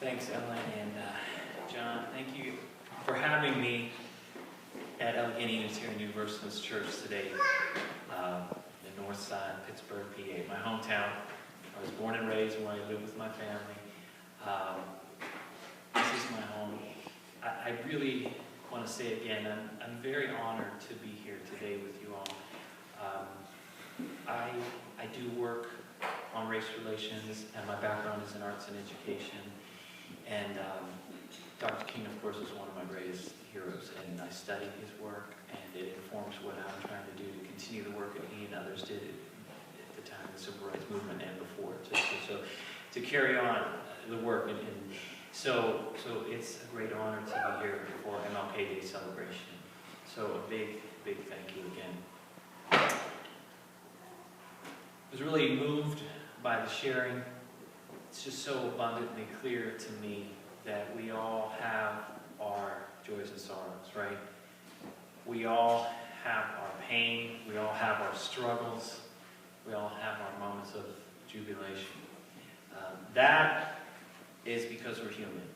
Thanks, Ellen and John. Thank you for having me at Allegheny Unitarian Universalist Church today, the North Side, Pittsburgh, PA, my hometown. I was born and raised where I live with my family. This is my home. I really want to say again, I'm very honored to be here today with you all. I do work on race relations, and my background is in arts and education. And Dr. King, of course, is one of my greatest heroes, and I study his work, and it informs what I'm trying to do to continue the work that he and others did at the time of the Civil Rights Movement and before, so to carry on the work. And so it's a great honor to be here for MLK Day celebration. So a big thank you again. I was really moved by the sharing. It's just so abundantly clear to me that we all have our joys and sorrows, right? We all have our pain. We all have our struggles. We all have our moments of jubilation. That is because we're human.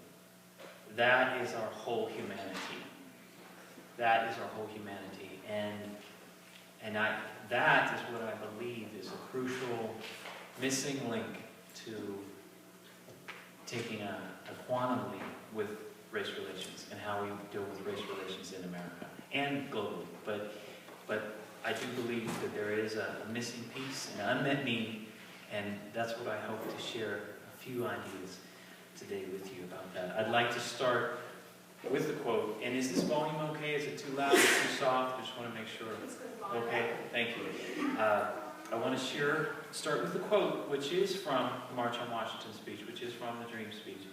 That is our whole humanity. That is our whole humanity. That is what I believe is a crucial missing link to taking a quantum leap with race relations and how we deal with race relations in America and globally. But I do believe that there is a missing piece, an unmet need, and that's what I hope to share a few ideas today with you about that. I'd like to start with the quote. And is this volume okay? Is it too loud? Is it too soft? I just want to make sure. Okay, thank you. I want to start with the quote, which is from the March on Washington speech, which is from the Dream speech.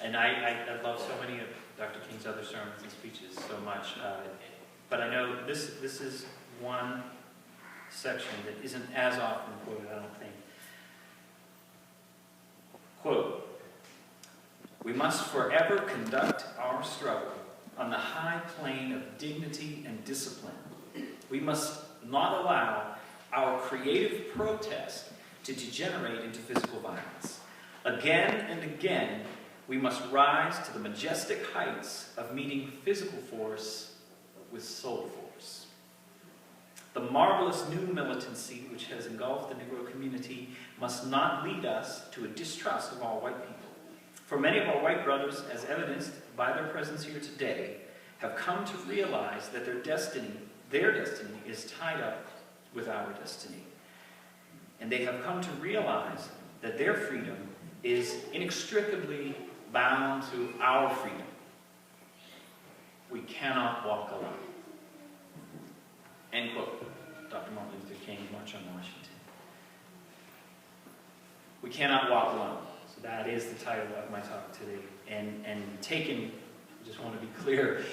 And I love so many of Dr. King's other sermons and speeches so much. But I know this is one section that isn't as often quoted, I don't think. Quote, "We must forever conduct our struggle on the high plane of dignity and discipline. We must not allow our creative protest to degenerate into physical violence. Again and again, we must rise to the majestic heights of meeting physical force with soul force. The marvelous new militancy which has engulfed the Negro community must not lead us to a distrust of all white people. For many of our white brothers, as evidenced by their presence here today, have come to realize that their destiny is tied up with our destiny. And they have come to realize that their freedom is inextricably bound to our freedom. We cannot walk alone." End quote. Dr. Martin Luther King, March on Washington. We cannot walk alone. So that is the title of my talk today. And taken, I just want to be clear,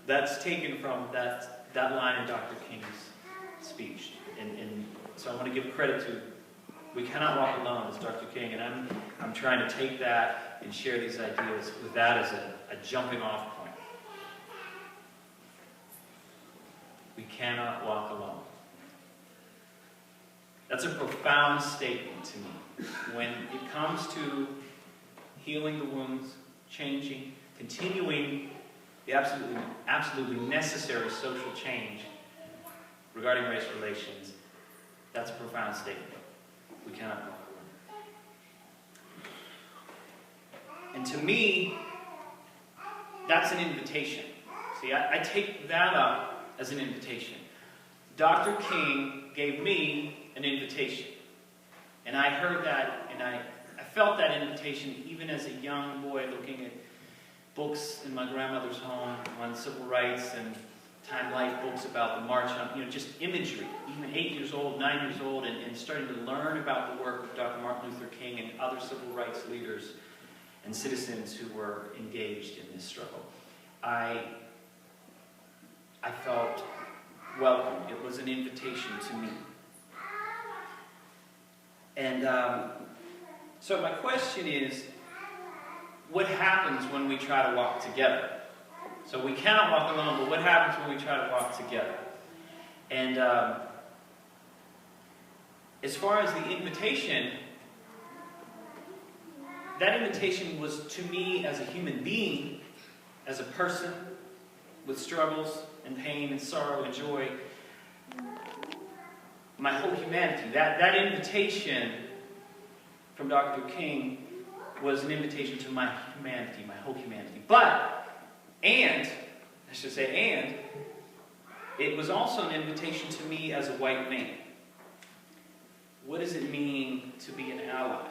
that's taken from that line in Dr. King's speech. And so I want to give credit to, we cannot walk alone, as Dr. King, and I'm trying to take that and share these ideas with that as a jumping off point. We cannot walk alone. That's a profound statement to me. When it comes to healing the wounds, changing, continuing the absolutely necessary social change regarding race relations, that's a profound statement. We cannot walk alone. And to me, that's an invitation. See, I take that up as an invitation. Dr. King gave me an invitation. And I heard that, and I felt that invitation even as a young boy looking at books in my grandmother's home on civil rights and Time Life books about the march on, just imagery, even 8 years old, 9 years old, and starting to learn about the work of Dr. Martin Luther King and other civil rights leaders and citizens who were engaged in this struggle. I felt welcome. It was an invitation to me. And so my question is, what happens when we try to walk together? So we cannot walk alone, but what happens when we try to walk together? And as far as the invitation, that invitation was to me as a human being, as a person with struggles and pain and sorrow and joy, my whole humanity. That invitation from Dr. King was an invitation to my humanity, my whole humanity. And it was also an invitation to me as a white man. What does it mean to be an ally?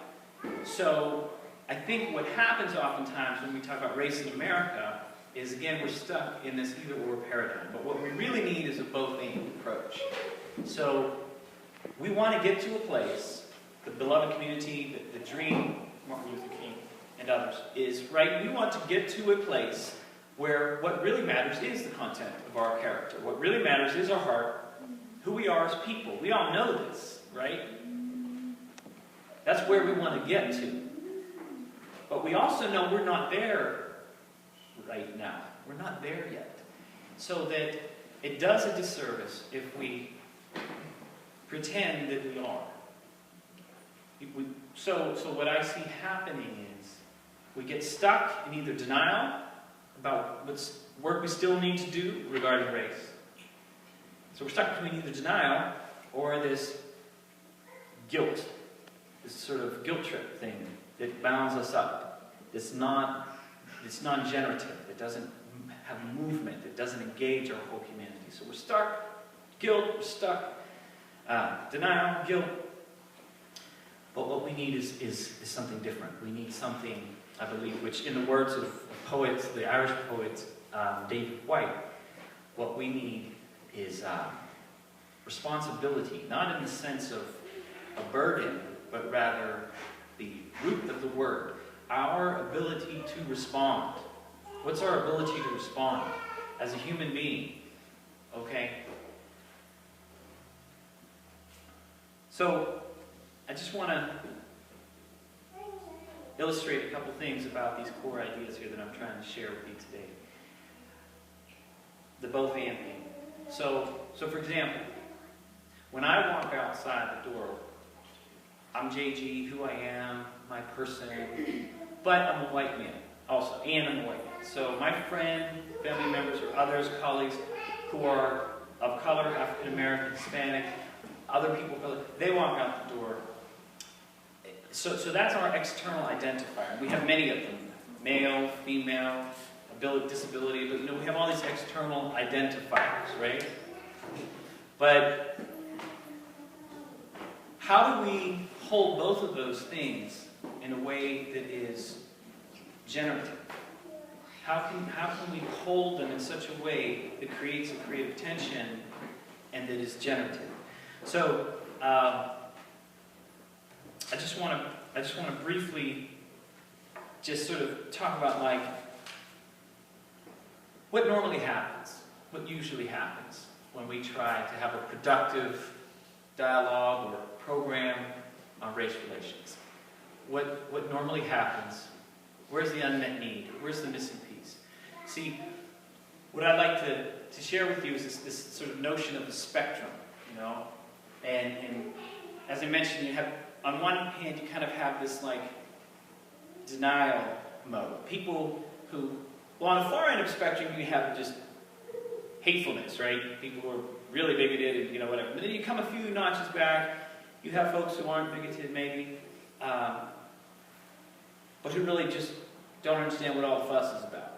So, I think what happens oftentimes when we talk about race in America is, again, we're stuck in this either-or paradigm. But what we really need is a both-and approach. So, we want to get to a place, the beloved community, the dream, Martin Luther King and others, is, right, we want to get to a place where what really matters is the content of our character. What really matters is our heart, who we are as people. We all know this, right? That's where we want to get to. But we also know we're not there right now. We're not there yet. So that it does a disservice if we pretend that we are. So what I see happening is we get stuck in either denial about what work we still need to do regarding race. So we're stuck between either denial or this guilt, this sort of guilt trip thing that bounds us up. It's non-generative. It doesn't have movement. It doesn't engage our whole humanity. So we're stuck. Guilt, we're stuck. Denial, guilt. But what we need is something different. We need something, I believe, which in the words of poets, the Irish poet David White, what we need is responsibility, not in the sense of a burden, but rather the root of the word, our ability to respond. What's our ability to respond as a human being? Okay? So, I just want to illustrate a couple things about these core ideas here that I'm trying to share with you today. The both and thing. So for example, when I walk outside the door, I'm JG, who I am, my person, but I'm a white man also, and I'm a white man. So my friend, family members, or others, colleagues who are of color, African American, Hispanic, other people of color, they walk out the door. So that's our external identifier. We have many of them: male, female, ability, disability. But we have all these external identifiers, right? But how do we hold both of those things in a way that is generative? How can we hold them in such a way that creates a creative tension and that is generative? So I just want to briefly just sort of talk about, like, what normally happens, what usually happens when we try to have a productive dialogue or program on race relations. What normally happens? Where's the unmet need? Where's the missing piece? See, what I'd like to share with you is this sort of notion of the spectrum, you know? And as I mentioned, you have, on one hand, you kind of have this, like, denial mode. People who, well, on the far end of the spectrum, you have just hatefulness, right? People who are really bigoted and, whatever. But then you come a few notches back, you have folks who aren't bigoted, maybe, but who really just don't understand what all the fuss is about,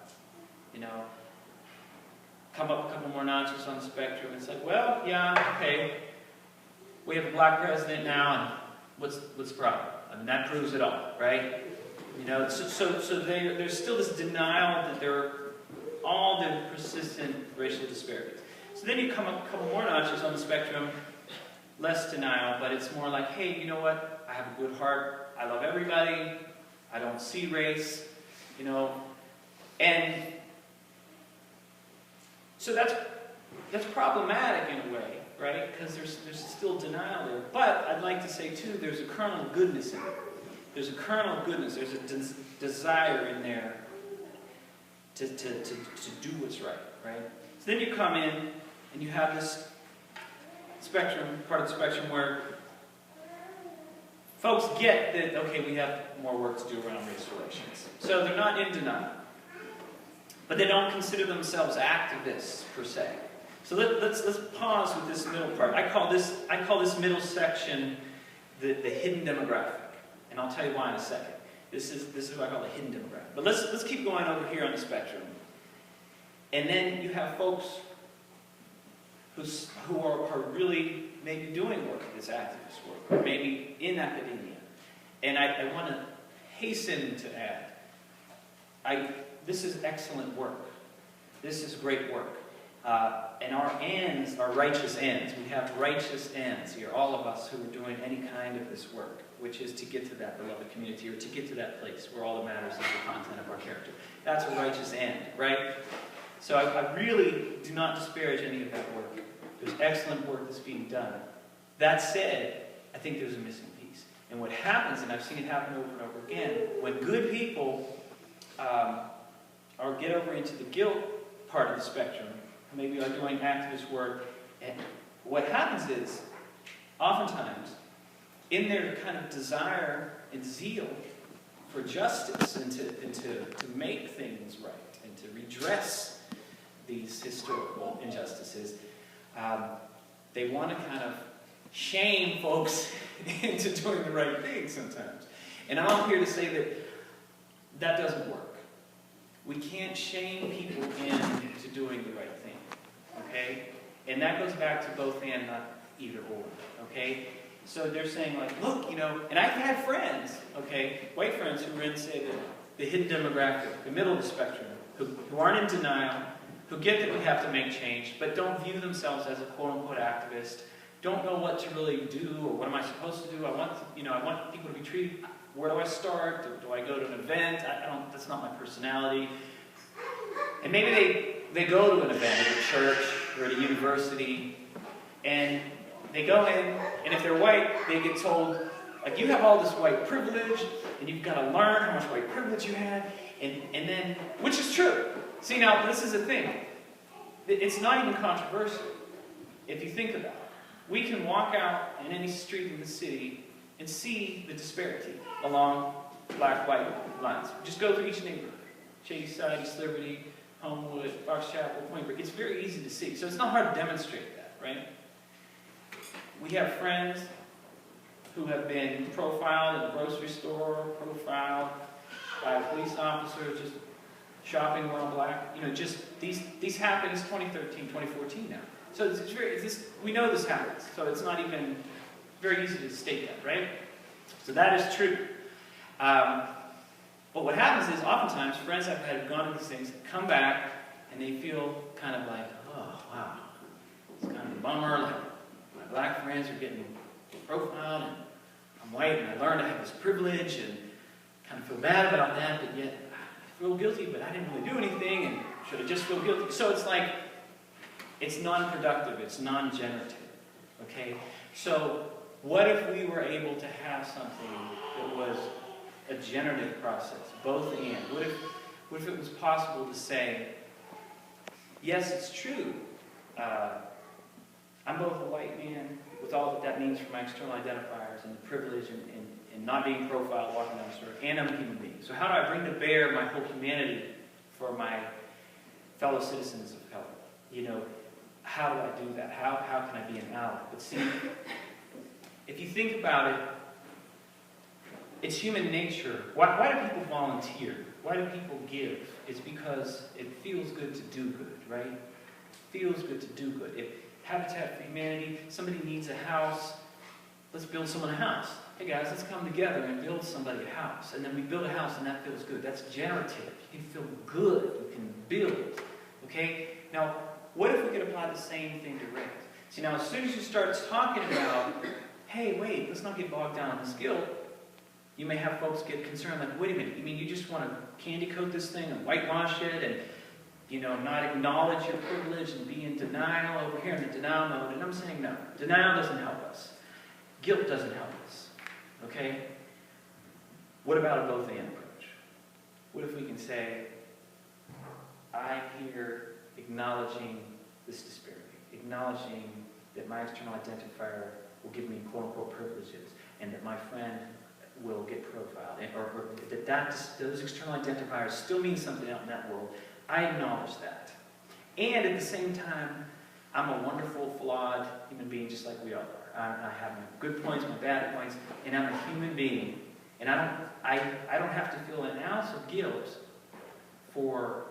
Come up a couple more notches on the spectrum, and it's like, well, yeah, okay, we have a black president now, and what's the problem? I mean, that proves it all, right? So there's still this denial that there are all the persistent racial disparities. So then you come up a couple more notches on the spectrum, less denial, but it's more like, hey, you know what? I have a good heart. I love everybody. I don't see race, and so that's problematic in a way, right? Because there's still denial there. But I'd like to say, too, there's a kernel of goodness in it. There's a kernel of goodness. There's a desire in there to do what's right? So then you come in and you have this spectrum, part of the spectrum where folks get that, okay, we have more work to do around race relations. So they're not in denial. But they don't consider themselves activists, per se. So let's pause with this middle part. I call this middle section the hidden demographic. And I'll tell you why in a second. This is what I call the hidden demographic. But let's keep going over here on the spectrum. And then you have folks who are really maybe doing work, this activist work, or maybe in academia. And I want to hasten to add, this is excellent work. This is great work. And our ends are righteous ends. We have righteous ends here, all of us who are doing any kind of this work, which is to get to that beloved community, or to get to that place where all that matters is the content of our character. That's a righteous end, right? So I really do not disparage any of that work. There's excellent work that's being done. That said, I think there's a missing piece. And what happens, and I've seen it happen over and over again, when good people get over into the guilt part of the spectrum, maybe are doing activist work, and what happens is, oftentimes, in their kind of desire and zeal for justice and to make things right and to redress these historical injustices, they want to kind of shame folks into doing the right thing sometimes. And I'm here to say that that doesn't work. We can't shame people into doing the right thing, okay? And that goes back to both and, not either or, okay? So they're saying, like, look, and I've had friends, okay, white friends who were in, say, the hidden demographic, the middle of the spectrum, who aren't in denial, who get that we have to make change, but don't view themselves as a quote-unquote activist, don't know what to really do, or what am I supposed to do. I want people to be treated. Where do I start? Do I go to an event? That's not my personality. And maybe they go to an event at a church or at a university, and they go in, and if they're white, they get told, like, you have all this white privilege, and you've got to learn how much white privilege you have, and then, which is true. See, now, this is a thing. It's not even controversial, if you think about it. We can walk out in any street in the city and see the disparity along black-white lines. Just go through each neighborhood. Chase Side, East Liberty, Homewood, Fox Chapel, Point Break. It's very easy to see. So it's not hard to demonstrate that, right? We have friends who have been profiled in a grocery store, profiled by a police officer, just shopping around black. Just these happen. It's 2013, 2014 now. So we know this happens. So it's not even very easy to state that, right? So that is true. But what happens is, oftentimes, friends I've had who've gone to these things come back and they feel kind of like, oh, wow, it's kind of a bummer. Like, my black friends are getting profiled, and I'm white, and I learned I have this privilege, and kind of feel bad about that, but yet I feel guilty, but I didn't really do anything, and should I just feel guilty? So it's like, it's non-productive, it's non-generative, okay? So what if we were able to have something that was a generative process, both and? What if it was possible to say, yes, it's true, I'm both a white man, with all that means for my external identifiers and the privilege and not being profiled walking down the street, and I'm a human being. So how do I bring to bear my whole humanity for my fellow citizens of color? How do I do that? How can I be an ally? But see, if you think about it, it's human nature. Why do people volunteer? Why do people give? It's because it feels good to do good, right? It feels good to do good. If Habitat for Humanity, somebody needs a house, let's build someone a house. Hey guys, let's come together and build somebody a house. And then we build a house and that feels good. That's generative. You can feel good. You can build. Okay? Now, what if we could apply the same thing to race? See, now as soon as you start talking about, hey, wait, let's not get bogged down in this guilt, you may have folks get concerned, like, wait a minute, you mean you just want to candy coat this thing and whitewash it and, not acknowledge your privilege and be in denial over here in the denial mode? And I'm saying no. Denial doesn't help us. Guilt doesn't help us. Okay? What about a both-and approach? What if we can say, I'm here acknowledging this disparity, acknowledging that my external identifier will give me quote-unquote privileges. and that my friend will get profiled, or those external identifiers still mean something out in that world. I acknowledge that. And at the same time, I'm a wonderful, flawed human being just like we all are. I have my good points, my bad points, and I'm a human being. And I don't have to feel an ounce of guilt for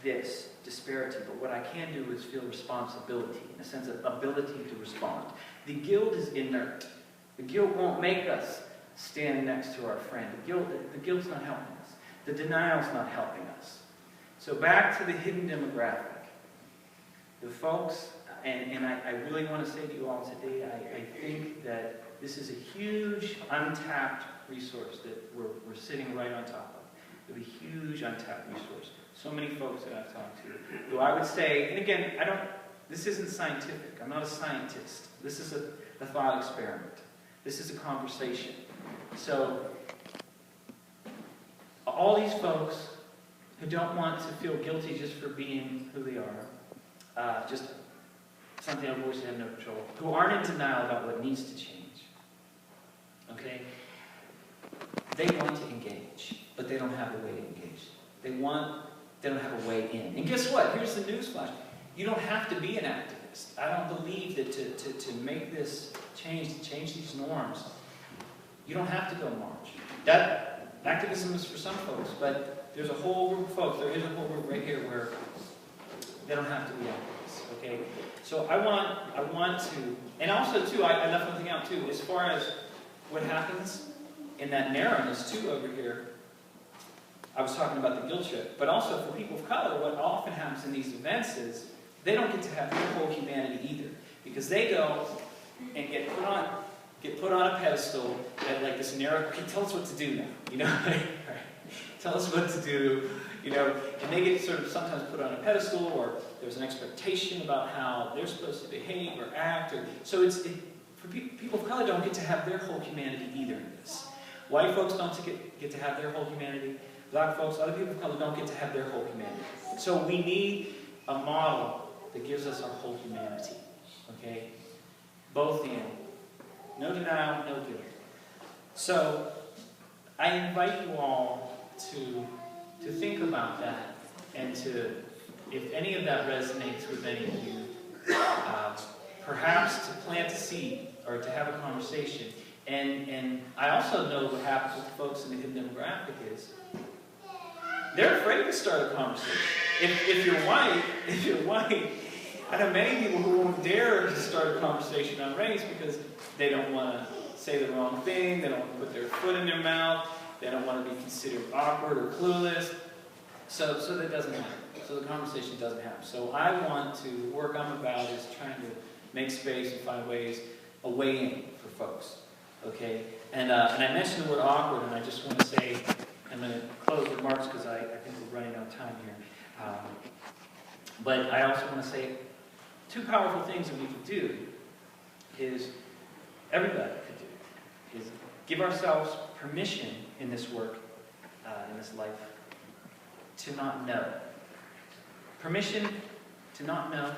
this disparity, but what I can do is feel responsibility, in a sense of ability to respond. The guilt is inert. The guilt won't make us stand next to our friend. The guilt's not helping us. The denial's not helping us. So back to the hidden demographic. The folks, and I really want to say to you all today, I think that this is a huge untapped resource that we're sitting right on top of. It's a huge untapped resource. So many folks that I've talked to, who I would say, and again, this isn't scientific. I'm not a scientist. This is a thought experiment. This is a conversation. So, all these folks who don't want to feel guilty just for being who they are, just something of which they have no control, who aren't in denial about what needs to change, okay? They want to engage, but they don't have a way to engage. They don't have a way in. And guess what? Here's the newsflash. You don't have to be an activist. I don't believe that to make this change, to change these norms, you don't have to go march. That activism is for some folks, but there's a whole group of folks, there is a whole group right here where they don't have to be activists, okay? So I want to, and also too, I left one thing out too, as far as what happens in that narrowness too over here. I was talking about the guilt trip, but also for people of color, what often happens in these events is they don't get to have their whole humanity either, because they go and get put on a pedestal that, like, this narrow, okay, tell us what to do now, you know, right? Tell us what to do, you know, and they get sort of sometimes put on a pedestal, or there's an expectation about how they're supposed to behave or act, or so for people of color don't get to have their whole humanity either in this. White folks don't get to have their whole humanity. Black folks, other people of color don't get to have their whole humanity. So we need a model that gives us our whole humanity, okay? Both in. No denial, no guilt. So I invite you all to think about that, and to, if any of that resonates with any of you, perhaps to plant a seed or to have a conversation. And I also know what happens with the folks in the hidden demographic is they're afraid to start a conversation. If you're white, I know many people who won't dare to start a conversation on race because they don't want to say the wrong thing, they don't want to put their foot in their mouth, they don't want to be considered awkward or clueless. So that doesn't happen. So the conversation doesn't happen. So I want to, the work I'm about is trying to make space and find ways, a way in for folks. Okay? And I mentioned the word awkward, and I just want to say, I'm going to close remarks because I think we're running out of time here. But I also want to say two powerful things that we could do is, everybody could do, is give ourselves permission in this work, in this life, to not know. Permission to not know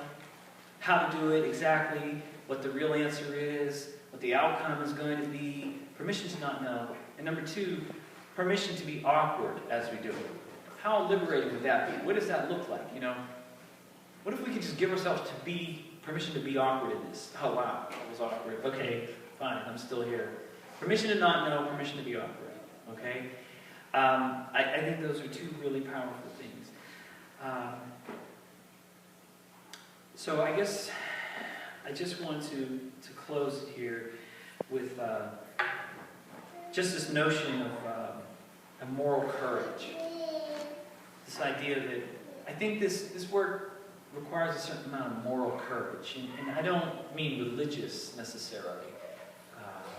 how to do it exactly, what the real answer is, what the outcome is going to be. Permission to not know. And number two, permission to be awkward as we do it. How liberating would that be? What does that look like? You know, what if we could just give ourselves permission to be awkward in this? Oh wow, that was awkward. Okay, fine, I'm still here. Permission to not know, permission to be awkward. Okay? I think those are two really powerful things. So I guess I just want to close it here with just this notion of moral courage. This idea that I think this work requires a certain amount of moral courage. And I don't mean religious necessarily,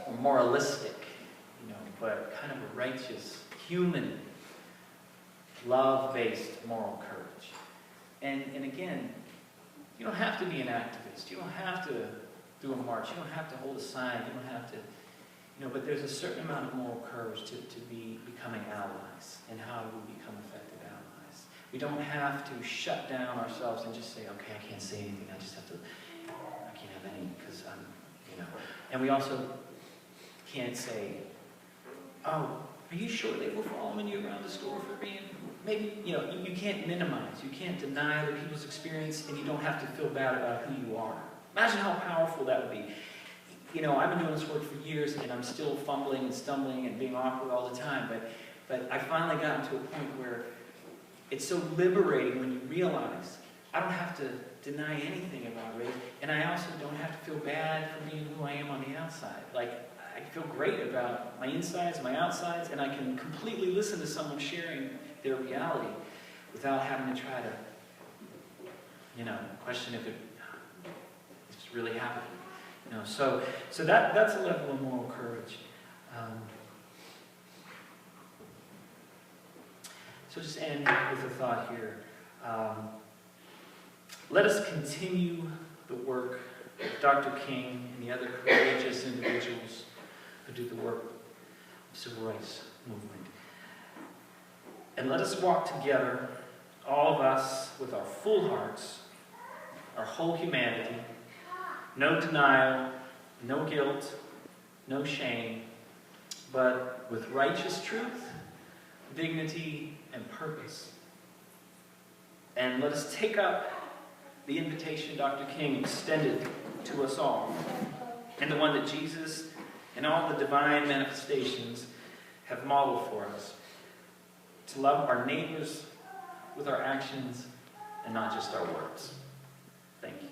or moralistic, you know, but kind of a righteous, human, love-based moral courage. And again, you don't have to be an activist. You don't have to do a march. You don't have to hold a sign. You don't have to, you know, but there's a certain amount of moral courage to be becoming allies. And how do we become effective allies? We don't have to shut down ourselves and just say, okay, I can't say anything. I just have to, I can't have any because I'm, you know. And we also can't say, oh, are you sure they were following you around the store for being, maybe, you can't minimize, you can't deny other people's experience, and you don't have to feel bad about who you are. Imagine how powerful that would be. I've been doing this work for years, and I'm still fumbling and stumbling and being awkward all the time, but I finally gotten to a point where it's so liberating when you realize I don't have to deny anything about race, and I also don't have to feel bad for being who I am on the outside. Like, I feel great about my insides, my outsides, and I can completely listen to someone sharing their reality without having to try to, question if it's really happening. So that's a level of moral courage. So just end with a thought here. Let us continue the work of Dr. King and the other courageous individuals who do the work of the civil rights movement. And let us walk together, all of us, with our full hearts, our whole humanity, no denial, no guilt, no shame, but with righteous truth, dignity, and purpose. And let us take up the invitation Dr. King extended to us all, and the one that Jesus and all the divine manifestations have modeled for us, to love our neighbors with our actions and not just our words. Thank you.